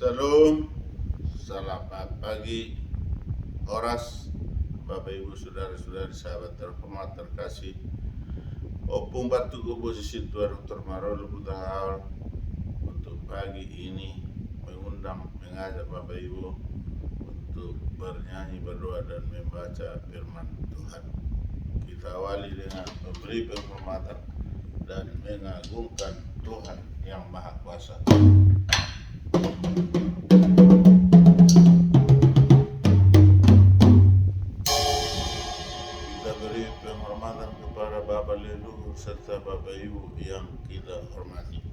Salam, selamat pagi, Horas, Bapak Ibu Saudara-saudari sahabat terhormat terkasih. Opung batu posisi Tuan Dr. Marolo Putahal untuk pagi ini mengajak Bapak Ibu untuk bernyanyi, berdoa dan membaca firman Tuhan. Kita awali dengan memberi penghormatan dan mengagungkan Tuhan yang Maha Kuasa. Kita beri penghormatan kepada Bapak leluhur serta Bapak Ibu yang kita hormati.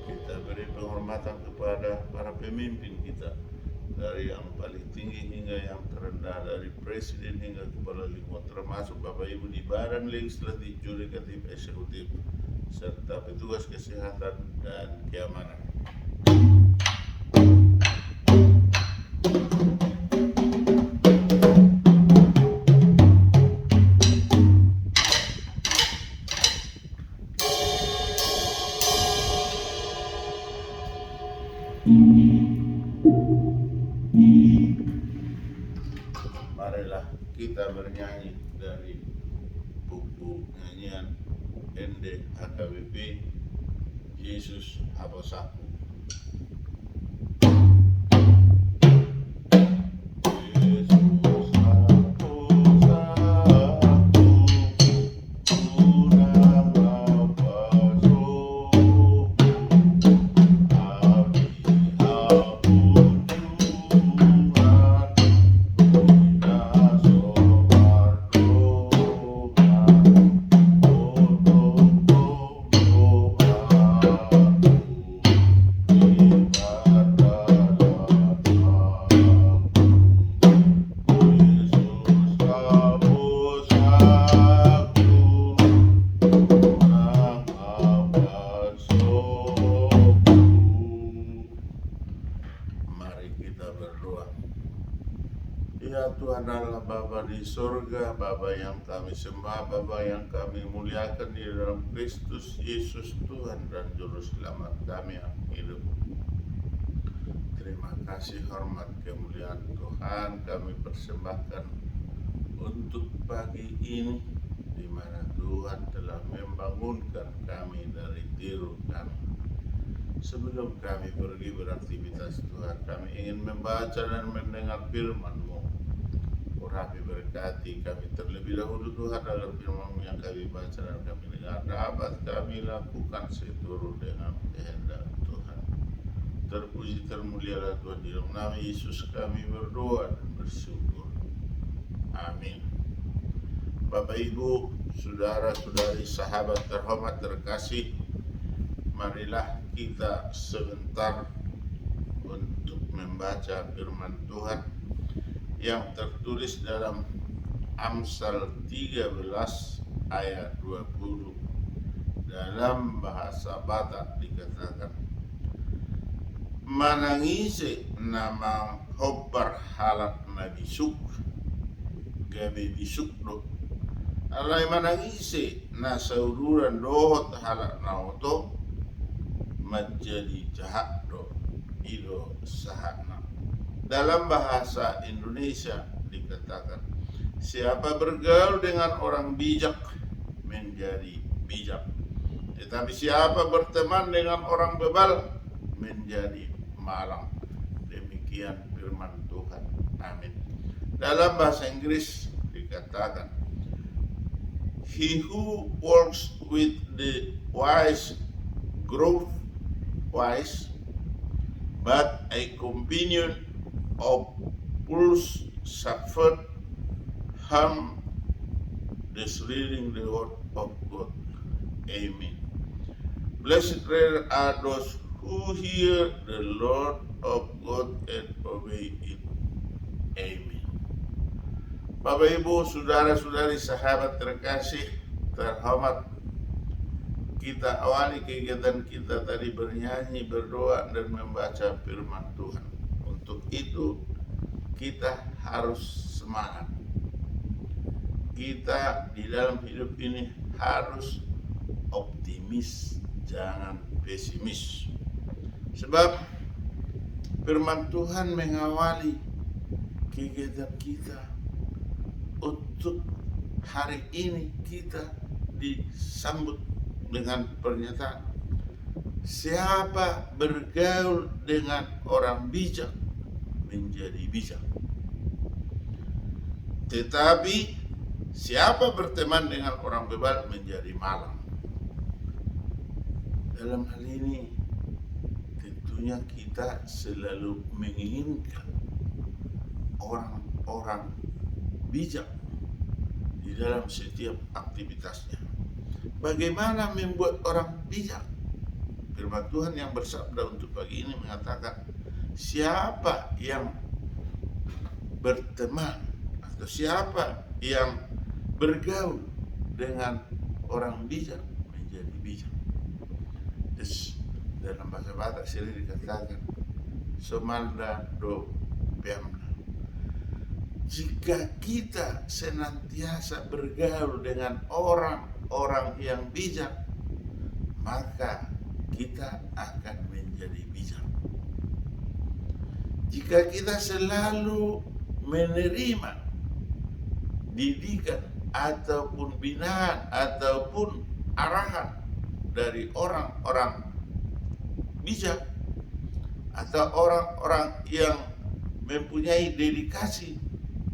Kita beri penghormatan kepada para pemimpin kita, dari yang paling tinggi hingga yang terendah, dari presiden hingga kepala lingkungan, termasuk Bapak Ibu di badan legislatif, yudikatif, eksekutif, serta petugas kesehatan dan keamanan. Marilah kita bernyanyi dari buku nyanyian ND HKBP, Yesus Hapus Aku. Ya Tuhan Allah Bapa di surga, Bapa yang kami sembah, Bapa yang kami muliakan di dalam Kristus Yesus Tuhan dan Juru Selamat kami yang hidup. Terima kasih, hormat, kemuliaan Tuhan kami persembahkan untuk pagi ini, di mana Tuhan telah membangunkan kami dari tidur kami. Sebelum kami pergi beraktivitas Tuhan, kami ingin membaca dan mendengar firman-Mu. Urapi berkati kami terlebih dahulu Tuhan, agar firman yang kami baca dan kami dengar dapat kami lakukan seturut dengan kehendak Tuhan. Terpuji termulialah Tuhan, di dalam nama Yesus kami berdoa dan bersyukur. Amin. Bapak Ibu, saudara-saudari, sahabat terhormat terkasih, marilah kita sebentar untuk membaca firman Tuhan yang tertulis dalam Amsal 13 ayat 20. Dalam bahasa Batak dikatakan, manangise namang hobbar halak na bisuk gabe bisuk do alay manangise na sauduran dohot halak na oto menjadi jahat do ido sahana. Dalam bahasa Indonesia dikatakan, siapa bergaul dengan orang bijak menjadi bijak, tetapi siapa berteman dengan orang bebal menjadi malang. Demikian firman Tuhan. Amin. Dalam bahasa Inggris dikatakan, he who walks with the wise groweth wise, but a companion of fools suffered harm, disregarding the word of God. Amen. Blessed are those who hear the Lord of God and obey it. Amen. Bapak Ibu, saudara-saudari, sahabat terkasih terhormat, kita awali kegiatan kita tadi bernyanyi, berdoa, dan membaca firman Tuhan. Untuk itu kita harus semangat. kita di dalam hidup ini harus optimis, jangan pesimis. Sebab firman Tuhan mengawali kegiatan kita untuk hari ini. Kita disambut dengan pernyataan, siapa bergaul dengan orang bijak menjadi bijak, tetapi siapa berteman dengan orang bebal menjadi malang. Dalam hal ini tentunya kita selalu menginginkan orang-orang bijak di dalam setiap aktivitasnya. Bagaimana membuat orang bijak? Firman Tuhan yang bersabda untuk pagi ini mengatakan, siapa yang berteman atau siapa yang bergaul dengan orang bijak menjadi bijak. Terus dalam bahasa Batak sering dikatakan somalda do piamna. Jika kita senantiasa bergaul dengan orang-orang yang bijak, maka kita akan menjadi bijak. Jika kita selalu menerima didikan ataupun binaan ataupun arahan dari orang-orang bijak atau orang-orang yang mempunyai dedikasi,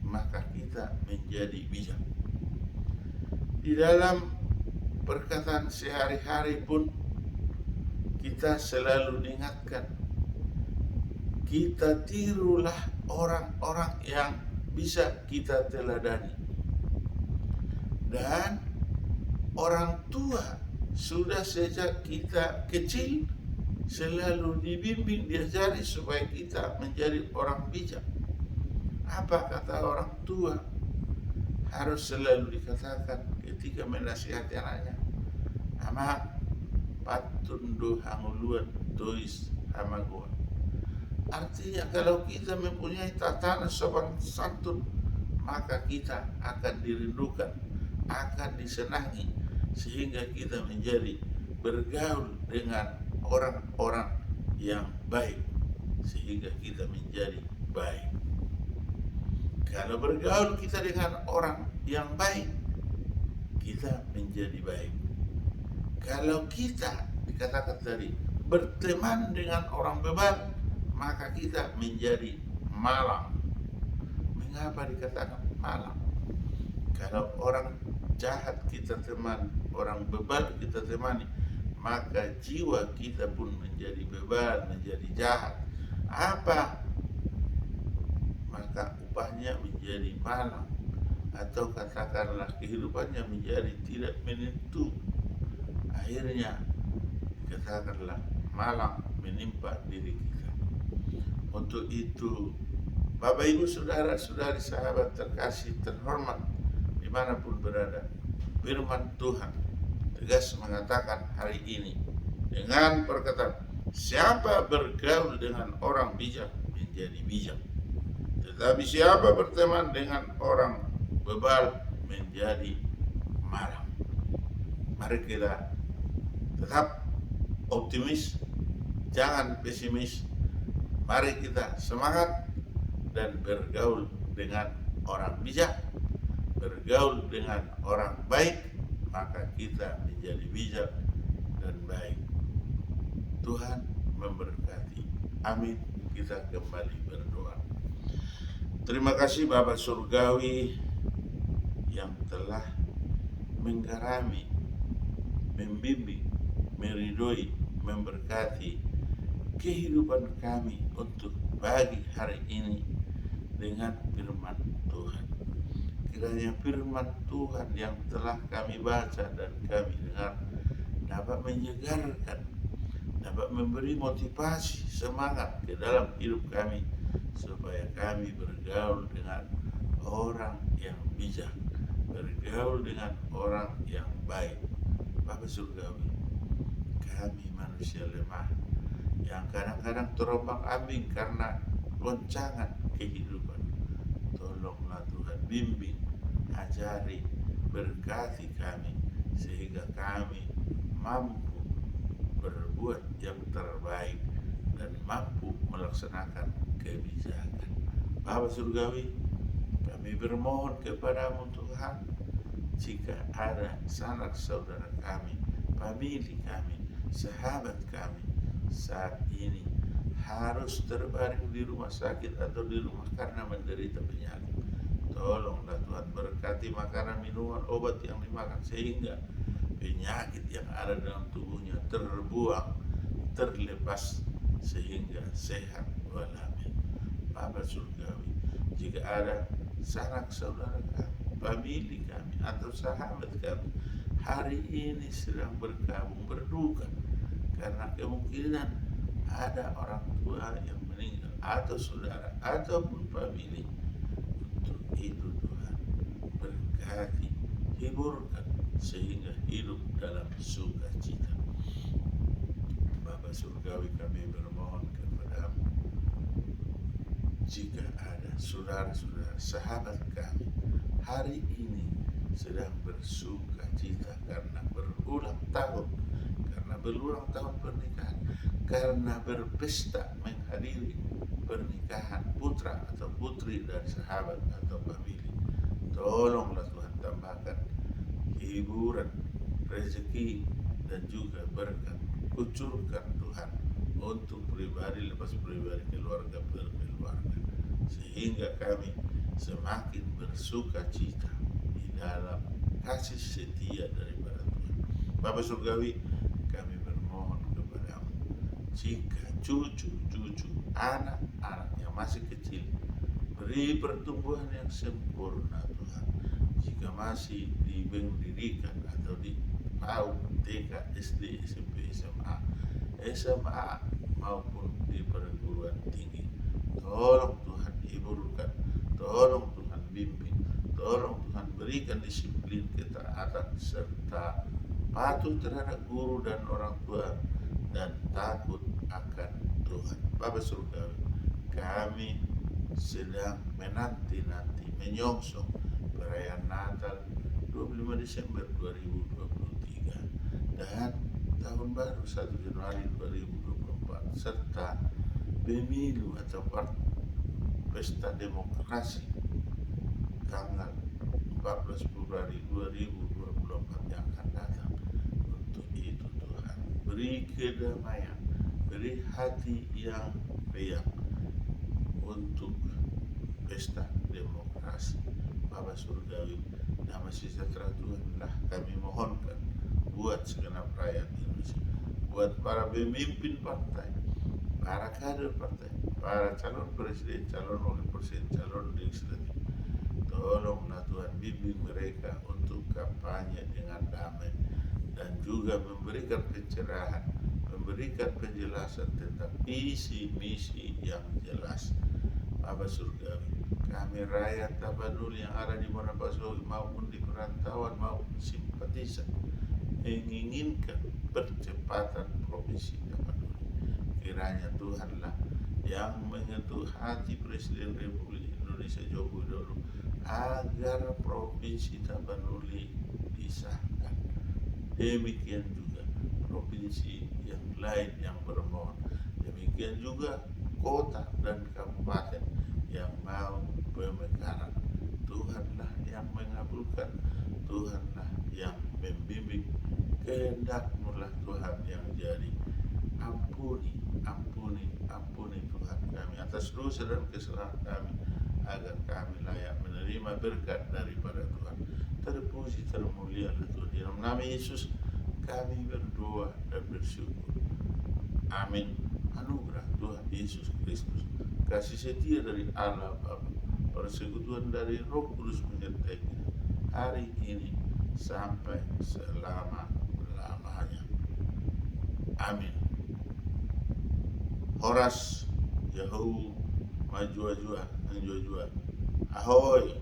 maka kita menjadi bijak. Di dalam perkataan sehari-hari pun kita selalu diingatkan, kita tirulah orang-orang yang bisa kita teladani. Dan orang tua sudah sejak kita kecil selalu dibimbing, diajari supaya kita menjadi orang bijak. Apa kata orang tua? Harus selalu dikatakan ketika menasihati anaknya, ama patundo hanguluan tois hamagoa. Artinya kalau kita mempunyai tatanan sopan santun, maka kita akan dirindukan, akan disenangi, sehingga kita menjadi bergaul dengan orang-orang yang baik, sehingga kita menjadi baik. Kalau bergaul kita dengan orang yang baik, kita menjadi baik. Kalau kita dikatakan tadi berteman dengan orang bebal, maka kita menjadi malang. Mengapa dikatakan malang? Kalau orang jahat kita teman, orang bebal kita temani, maka jiwa kita pun menjadi bebal, menjadi jahat. Apa? Maka upahnya menjadi malang, atau katakanlah kehidupannya menjadi tidak menentu. Akhirnya katakanlah malang menimpa diri kita. Untuk itu, Bapak Ibu Saudara-saudari sahabat terkasih terhormat dimanapun berada, firman Tuhan tegas mengatakan hari ini dengan perkataan, siapa bergaul dengan orang bijak menjadi bijak, tetapi siapa berteman dengan orang bebal menjadi malang. Mari kita tetap optimis, jangan pesimis. Mari kita semangat dan bergaul dengan orang bijak, bergaul dengan orang baik, maka kita menjadi bijak dan baik. Tuhan memberkati. Amin. Kita kembali berdoa. Terima kasih Bapa Surgawi yang telah menggarami, membimbing, meridoi, memberkati kehidupan kami untuk pagi hari ini dengan firman Tuhan. Kiranya firman Tuhan yang telah kami baca dan kami dengar dapat menyegarkan, dapat memberi motivasi, semangat ke dalam hidup kami, supaya kami bergaul dengan orang yang bijak, bergaul dengan orang yang baik. Bapa Surgawi, kami manusia lemah yang kadang-kadang terombang-ambing karena goncangan kehidupan. Tolonglah Tuhan, bimbing, ajari, berkati kami sehingga kami mampu berbuat yang terbaik dan mampu melaksanakan kebijakan. Bapa Surgawi, kami bermohon kepadamu Tuhan, jika ada sanak saudara kami, famili kami, sahabat kami saat ini harus terbaring di rumah sakit atau di rumah karena menderita penyakit, tolonglah Tuhan, berkati makanan, minuman, obat yang dimakan sehingga penyakit yang ada dalam tubuhnya terbuang, terlepas sehingga sehat walafiat. Bapa Surgawi, jika ada sanak saudara kami, famili kami, atau sahabat kami hari ini sedang berkabung berduka karena kemungkinan ada orang tua yang meninggal atau saudara ataupun famili, untuk itu Tuhan berkati, hiburkan sehingga hidup dalam sukacita. Bapa Surgawi, kami bermohon kepadamu, jika ada saudara-saudara sahabat kami hari ini sedang bersuka cita karena berulang tahun pernikahan, karena berpesta menghadiri pernikahan putra atau putri dari sahabat atau famili, tolonglah Tuhan, tambahkan hiburan, rezeki, dan juga berkat. Kucurkan Tuhan untuk pribadi lepas pribadi, keluarga per keluarga, sehingga kami semakin bersuka cita di dalam kasih setia daripada Tuhan. Bapa Surgawi, kami bermohon kepadamu, jika cucu-cucu, anak-anak yang masih kecil, beri pertumbuhan yang sempurna Tuhan. Jika masih di pendidikan atau di PAUD, TK, SD, SMP, SMA maupun di perguruan tinggi, tolong Tuhan hiburkan, tolong Tuhan bimbing, tolong Tuhan berikan disiplin, ketaatan, serta patuh terhadap guru dan orang tua, dan takut akan Tuhan. Bapa Surgawi, kami sedang menanti-nanti, menyongsong perayaan Natal 25 Desember 2023 dan tahun baru 1 Januari 2024, serta pemilu atau pesta demokrasi tanggal 14 Februari 2024 yang akan datang. Untuk itu Tuhan, beri kedamaian, beri hati yang riang untuk pesta demokrasi. Bapa Surgawi, damai sejahtera Tuhanlah kami mohonkan buat segenap rakyat Indonesia, buat para pemimpin partai, para kader partai, para calon presiden, calon wakil presiden, calon legislatif. Tolonglah Tuhan, bimbing mereka untuk kampanye dengan damai dan juga memberikan pencerahan, memberikan penjelasan tentang visi misi yang jelas. Bapa Surgawi, kami rakyat Tapanuli yang ada di Monopasogi maupun di perantauan maupun simpatisan menginginkan percepatan provinsi Tapanuli. Kiranya Tuhanlah yang menyentuh hati Presiden Republik Indonesia Joko Widodo agar provinsi Tapanuli disahkan. Demikian juga provinsi yang lain yang bermohon. Demikian juga kota dan kabupaten yang mau pemekaran. Tuhanlah yang mengabulkan, Tuhanlah yang membimbing, kehendak-Mu lah Tuhan yang jadi. Ampuni Tuhan kami atas dosa dan kesalahan kami, agar kami layak menerima berkat daripada Tuhan. Terpuji termulialah Tuhan, di dalam nama Yesus kami berdoa dan bersyukur. Amin. Anugerah Tuhan Yesus Kristus, kasih setia dari Allah Bapa, persekutuan dari Roh Kudus menyertai kita hari ini sampai selama-lamanya. Amin. Horas Yahoo Majua-jua Anjua-jua, ahoy.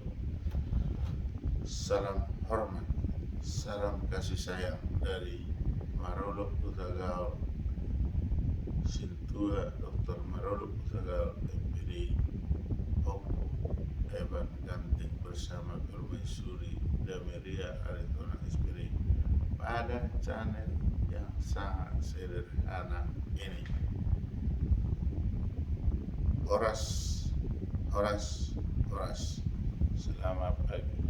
Salam hormat, salam kasih sayang dari Marolok Utagaw, Sintua Dr. Marolok Utagaw, MPD, Opo Evan Ganting bersama Permaisuri Damiria Aritona Spirit pada channel yang sangat sederhana ini. Horas. Selamat pagi.